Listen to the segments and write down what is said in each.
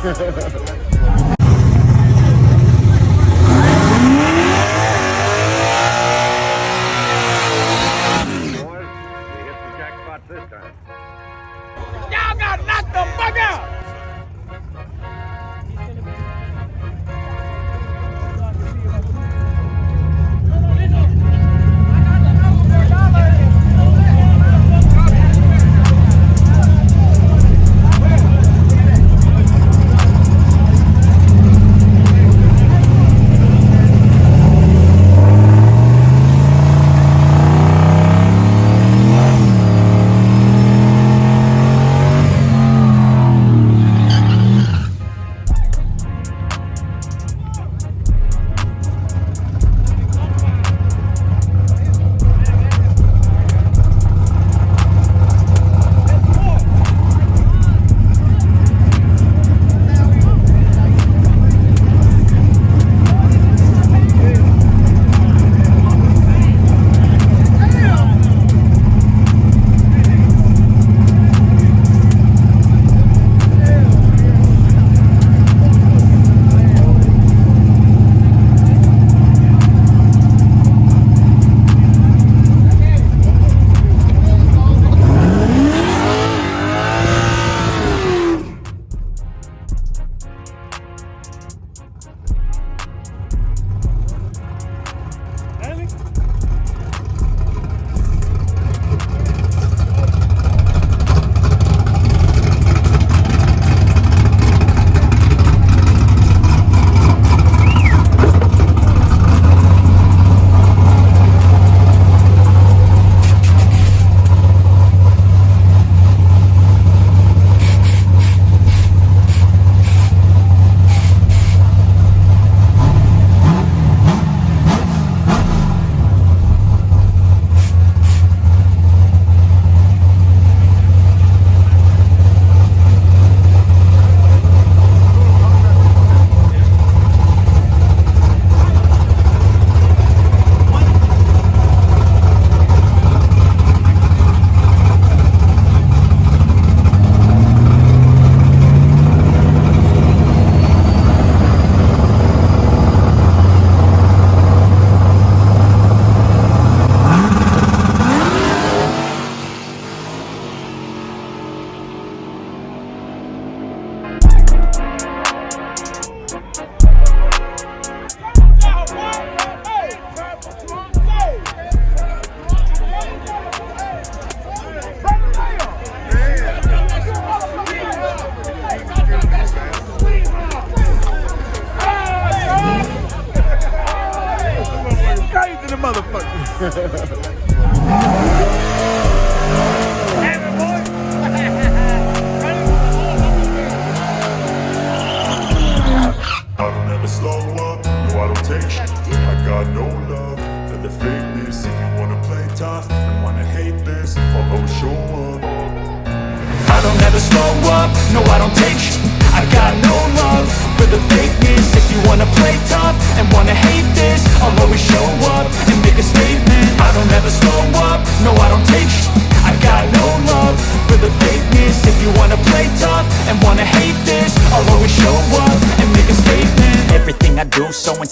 Y'all got knocked the fuck out!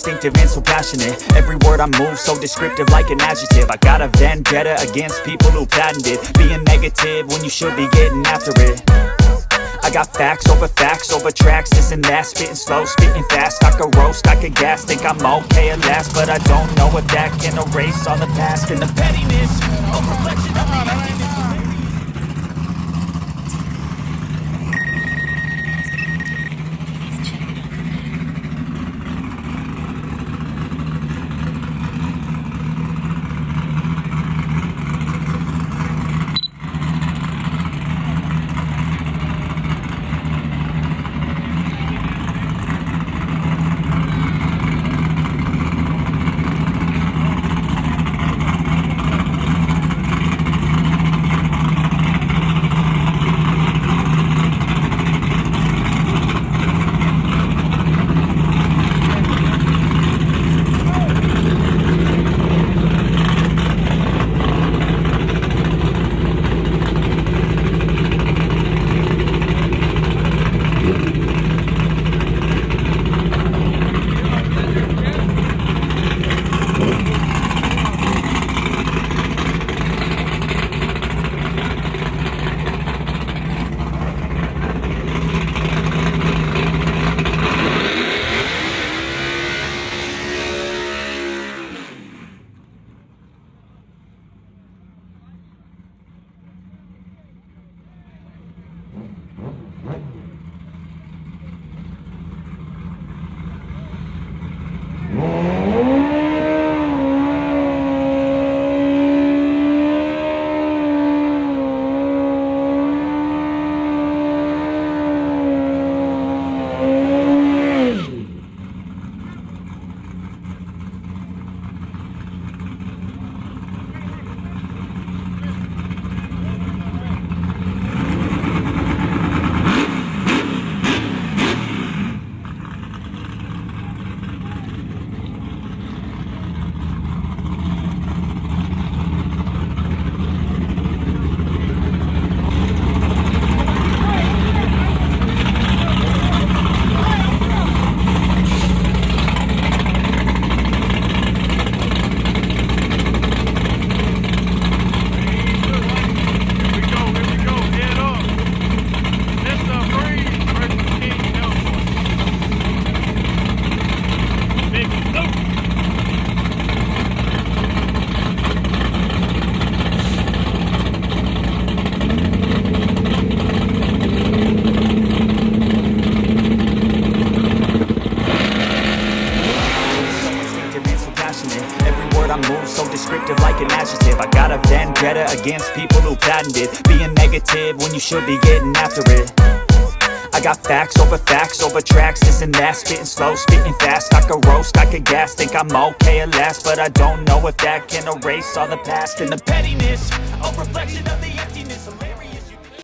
Instinctive and so passionate. Every word I move so descriptive like an adjective. I got a vendetta against people who patented being negative when you should be getting after it. I got facts over tracks, this and that. Spitting slow, spitting fast. I could roast, I could gas. Think I'm okay at last, but I don't know if that can erase all the past and the pettiness. A reflection of the like an adjective. I got a vendetta against people who patented being negative when you should be getting after it. I got facts over tracks, this and that. Spitting slow, spitting fast, I could roast, I could gas. Think I'm okay at last, but I don't know if that can erase all the past. And the pettiness, a reflection of the